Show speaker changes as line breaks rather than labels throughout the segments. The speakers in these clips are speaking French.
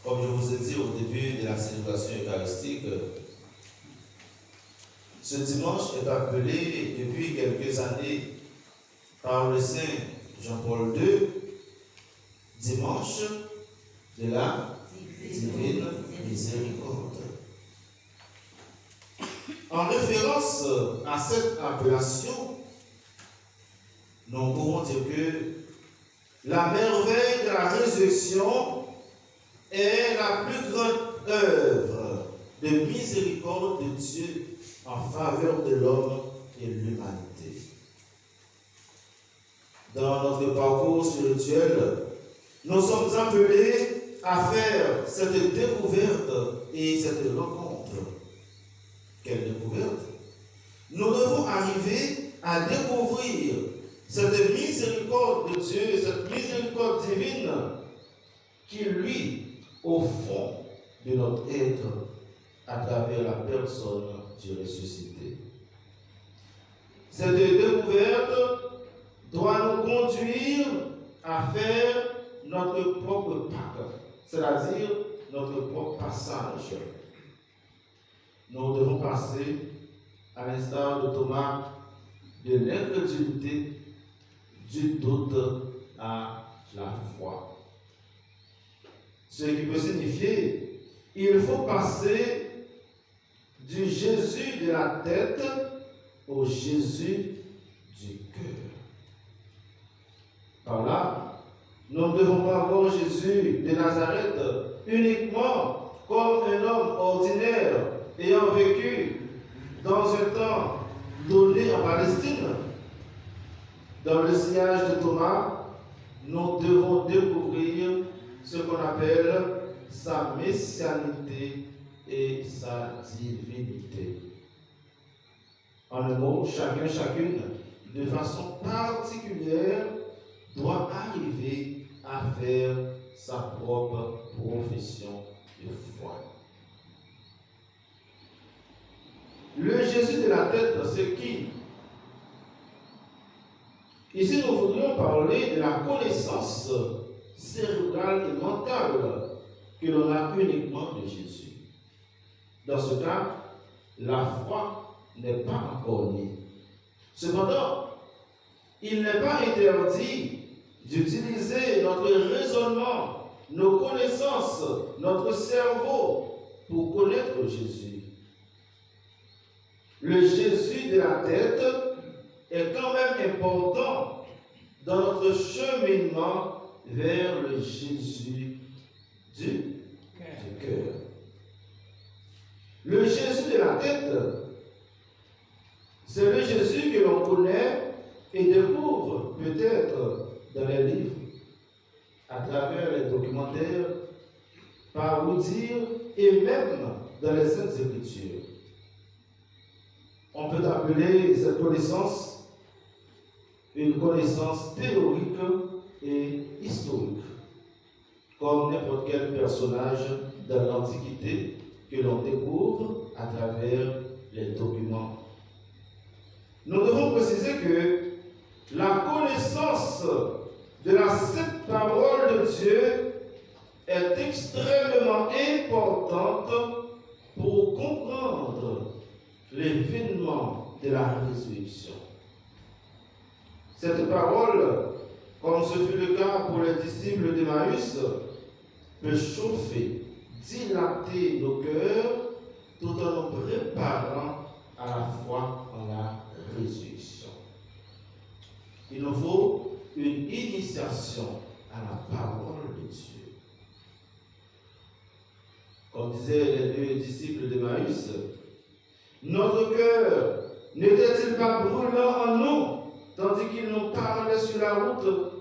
Comme je vous ai dit au début de la célébration eucharistique, ce dimanche est appelé depuis quelques années par le Saint Jean-Paul II, dimanche de la divine miséricorde. En référence à cette appellation, nous pouvons dire que la merveille de la résurrection est la plus grande œuvre de miséricorde de Dieu en faveur de l'homme et de l'humanité. Dans notre parcours spirituel, nous sommes appelés à faire cette découverte et cette rencontre. Quelle découverte? Nous devons arriver à découvrir cette miséricorde de Dieu, cette miséricorde divine qui, lui, au fond de notre être, à travers la personne du ressuscité. Cette découverte doit nous conduire à faire notre propre Pâques, c'est-à-dire notre propre passage. Nous devons passer, à l'instar de Thomas, de l'incrédulité, du doute à la foi. Ce qui peut signifier, il faut passer du Jésus de la tête au Jésus du cœur. Par là, nous ne devons pas voir Jésus de Nazareth uniquement comme un homme ordinaire ayant vécu dans un temps donné en Palestine. Dans le sillage de Thomas, nous devons découvrir ce qu'on appelle sa messianité et sa divinité. En un mot, chacune, de façon particulière, doit arriver à faire sa propre profession de foi. Le Jésus de la tête, c'est qui? Ici, nous voudrions parler de la connaissance cérébrale et mentale que l'on a uniquement de Jésus. Dans ce cas, la foi n'est pas encore née. Cependant, il n'est pas interdit d'utiliser notre raisonnement, nos connaissances, notre cerveau pour connaître Jésus. Le Jésus de la tête est quand même important dans notre cheminement vers le Jésus du cœur. Le Jésus de la tête, c'est le Jésus que l'on connaît et découvre peut-être dans les livres, à travers les documentaires, par vous dire, et même dans les Saintes Écritures. On peut appeler cette connaissance une connaissance théorique et historique, comme n'importe quel personnage de l'Antiquité que l'on découvre à travers les documents. Nous devons préciser que la connaissance de la sainte parole de Dieu est extrêmement importante pour comprendre l'événement de la résurrection. Cette parole, comme ce fut le cas pour les disciples d'Emmaüs, peut chauffer, dilater nos cœurs tout en nous préparant à la foi en la résurrection. Il nous faut une initiation à la parole de Dieu. Comme disaient les deux disciples d'Emmaüs, notre cœur n'était-il pas brûlant en nous, tandis qu'il nous parlait sur la route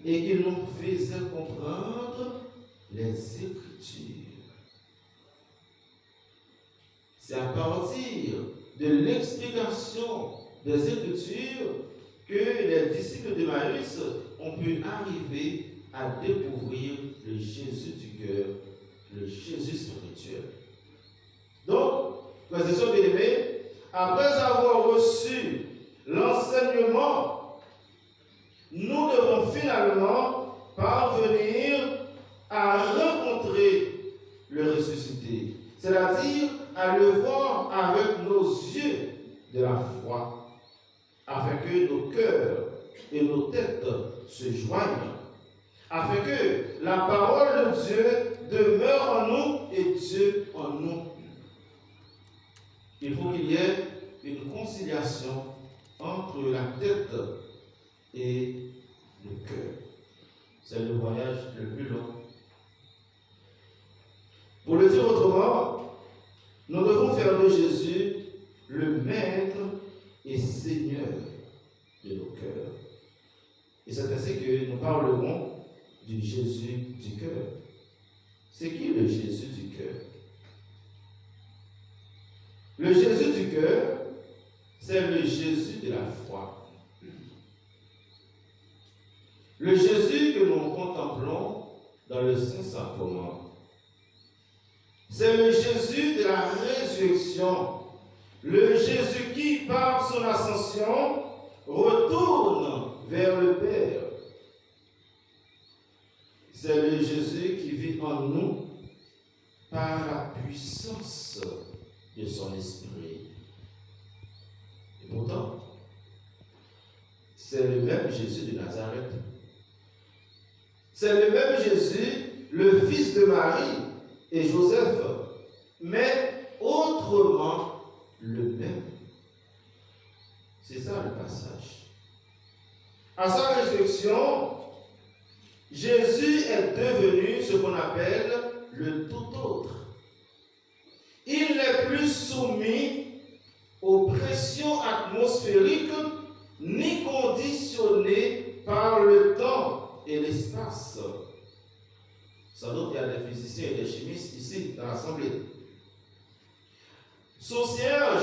et qu'il nous faisait comprendre les Écritures? C'est à partir de l'explication des Écritures que les disciples d'Emmaüs ont pu arriver à découvrir le Jésus du cœur, le Jésus spirituel. Donc, frères et sœurs bien-aimés, après avoir reçu l'enseignement, nous devons finalement parvenir à rencontrer c'est-à-dire à le voir avec nos yeux de la foi, afin que nos cœurs et nos têtes se joignent, afin que la parole de Dieu demeure en nous et Dieu en nous. Il faut qu'il y ait une conciliation entre la tête et le cœur. C'est le voyage le plus long. Pour le dire autrement, nous devons faire de Jésus le Maître et Seigneur de nos cœurs. Et c'est ainsi que nous parlerons du Jésus du cœur. C'est qui le Jésus du cœur? Le Jésus du cœur, c'est le Jésus de la foi. Le Jésus que nous contemplons dans le Saint-Sacrement. C'est le Jésus de la résurrection. Le Jésus qui, par son ascension, retourne vers le Père. C'est le Jésus qui vit en nous par la puissance de son esprit. Et pourtant, c'est le même Jésus de Nazareth. C'est le même Jésus, le fils de Marie et Joseph, mais autrement le même. C'est ça le passage. À sa résurrection, Jésus est devenu ce qu'on appelle le tout autre. Il n'est plus soumis aux pressions atmosphériques ni conditionné par le temps et l'espace. Sans doute il y a des physiciens et des chimistes ici dans l'Assemblée. Son siège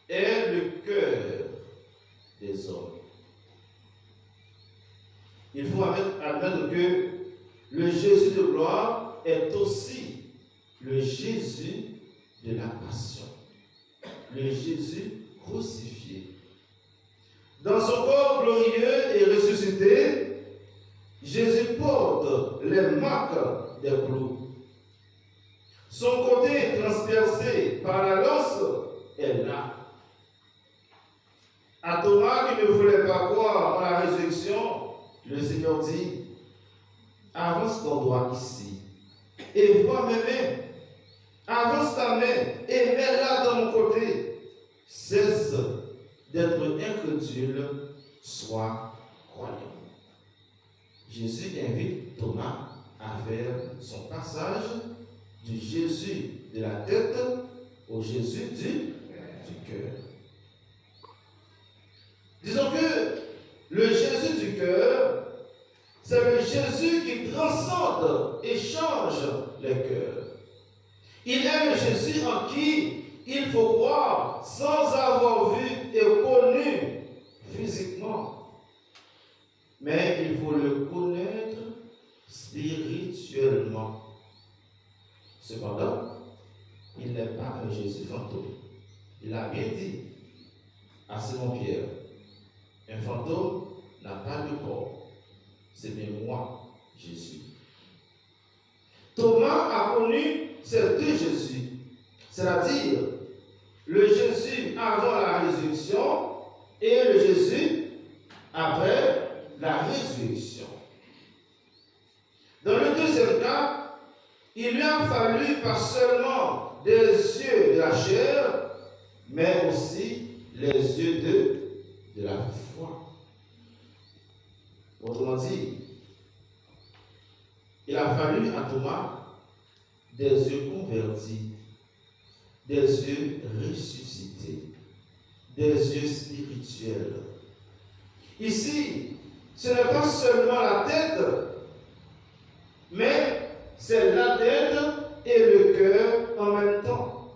est le cœur des hommes. Il faut admettre que le Jésus de gloire est aussi le Jésus de la passion, le Jésus crucifié. Dans son corps glorieux et ressuscité, Jésus porte les marques des clous. Son côté transpercé par la lance est là. À Thomas qui ne voulait pas croire en la résurrection, le Seigneur dit, avance ton doigt ici et vois mes mains. Avance ta main et mets-la dans mon côté. Cesse d'être incrédule, sois croyant. Jésus invite Thomas à faire son passage du Jésus de la tête au Jésus du cœur. Disons que le Jésus du cœur, c'est le Jésus qui transcende et change les cœurs. Il est le Jésus en qui il faut croire sans avoir vu et connu physiquement. Mais il faut le connaître spirituellement. Cependant, il n'est pas un Jésus fantôme. Il a bien dit à Simon-Pierre, un fantôme n'a pas de corps. C'est bien moi, Jésus. Thomas a connu ces deux Jésus, c'est-à-dire le Jésus avant la résurrection et le Jésus après la résurrection. Dans le deuxième cas, il lui a fallu pas seulement des yeux de la chair, mais aussi les yeux de la foi. Autrement dit, il a fallu à Thomas des yeux convertis, des yeux ressuscités, des yeux spirituels. Ici, ce n'est pas seulement la tête, mais c'est la tête et le cœur en même temps.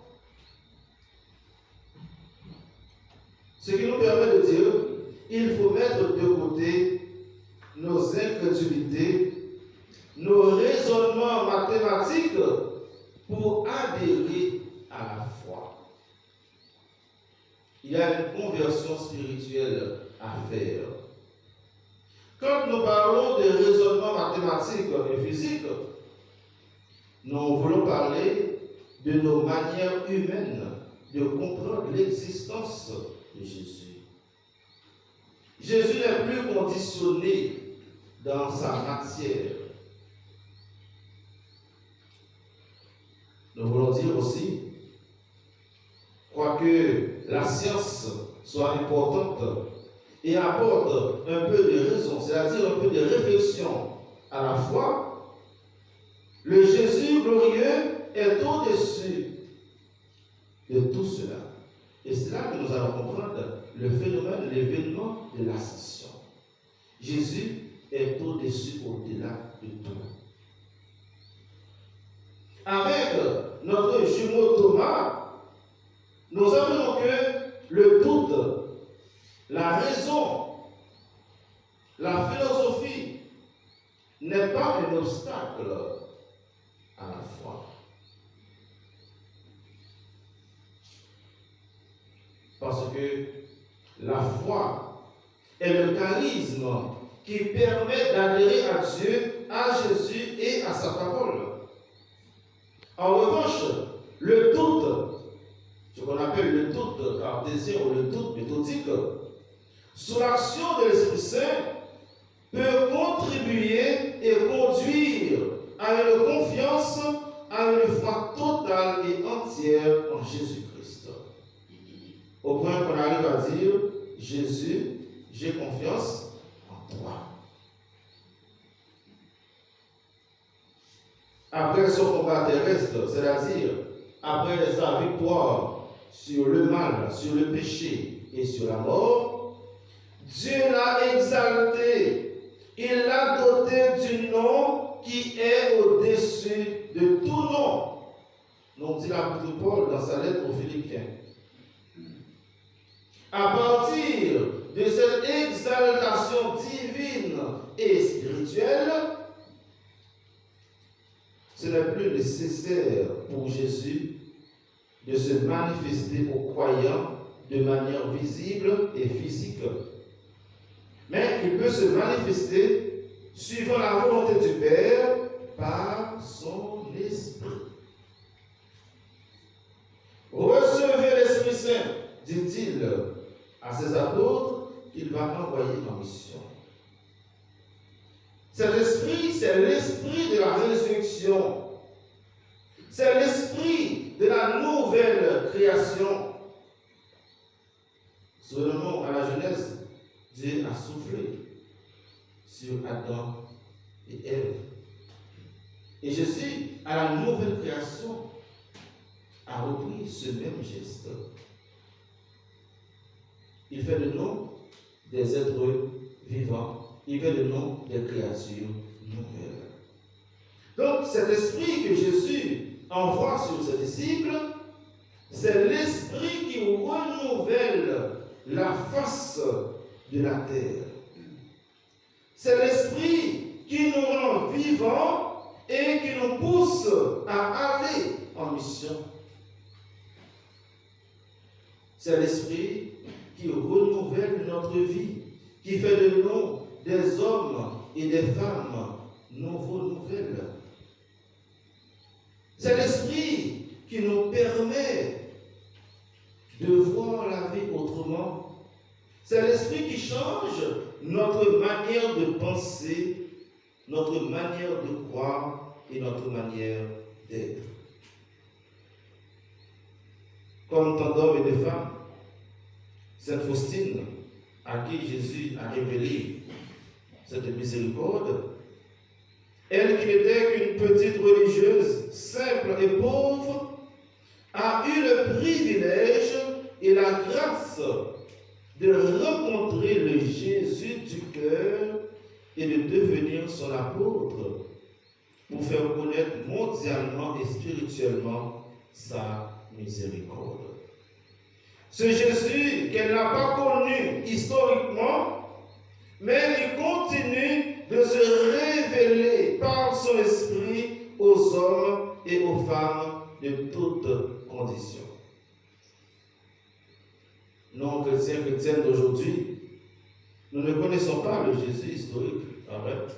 Ce qui nous permet de dire, il faut mettre de côté nos incrédulités, nos raisonnements mathématiques pour adhérer à la foi. Il y a une conversion spirituelle à faire. Quand nous parlons de raisonnements mathématiques et physiques, nous voulons parler de nos manières humaines de comprendre l'existence de Jésus. Jésus n'est plus conditionné dans sa matière. Nous voulons dire aussi, quoique la science soit importante et apporte un peu de raison, c'est-à-dire un peu de réflexion à la fois, le Jésus glorieux est au-dessus de tout cela. Et c'est là que nous allons comprendre le phénomène, l'événement de l'ascension. Jésus est au-dessus, au-delà de tout. Avec notre jumeau Thomas, nous apprenons que le doute, la raison, la philosophie n'est pas un obstacle à la foi. Parce que la foi est le charisme qui permet d'adhérer à Dieu, à Jésus et à sa parole. En revanche, le doute, ce qu'on appelle le doute cartésien ou le doute méthodique, sous l'action de l'Esprit Saint, peut contribuer et conduire à une confiance, à une foi totale et entière en Jésus-Christ. Au point qu'on arrive à dire, Jésus, j'ai confiance en toi. Après son combat terrestre, c'est-à-dire après sa victoire sur le mal, sur le péché et sur la mort, Dieu l'a exalté, il l'a doté du nom qui est au-dessus de tout nom. Donc dit l'apôtre Paul dans sa lettre aux Philippiens. À partir de cette exaltation divine et spirituelle, ce n'est plus nécessaire pour Jésus de se manifester aux croyants de manière visible et physique. Mais il peut se manifester suivant la volonté du Père par son esprit. Recevez l'Esprit Saint, dit-il à ses apôtres, qu'il va envoyer en mission. Cet esprit, c'est l'esprit de la résurrection. C'est l'esprit de la nouvelle création. Selon à la Genèse, Dieu a soufflé sur Adam et Ève. Et Jésus, à la nouvelle création, a repris ce même geste. Il fait le nom des êtres vivants. Il fait le nom des créatures nouvelles. Donc, cet esprit que Jésus envoie sur ses disciples, c'est l'esprit qui renouvelle la face de la terre. C'est l'esprit qui nous rend vivants et qui nous pousse à aller en mission. C'est l'esprit qui renouvelle notre vie, qui fait de nous des hommes et des femmes nouvelles. C'est l'esprit qui nous permet de voir la vie autrement. C'est l'esprit qui change notre manière de penser, notre manière de croire et notre manière d'être. Comme tant d'hommes et de femmes, Sainte Faustine, à qui Jésus a révélé cette miséricorde, elle qui n'était qu'une petite religieuse, simple et pauvre, a eu le privilège et la grâce de rencontrer le Jésus du cœur et de devenir son apôtre pour faire connaître mondialement et spirituellement sa miséricorde. Ce Jésus qu'elle n'a pas connu historiquement, mais qui continue de se révéler par son esprit aux hommes et aux femmes de toutes conditions. Nous, chrétiens, chrétiennes d'aujourd'hui, nous ne connaissons pas le Jésus historique. Arrête.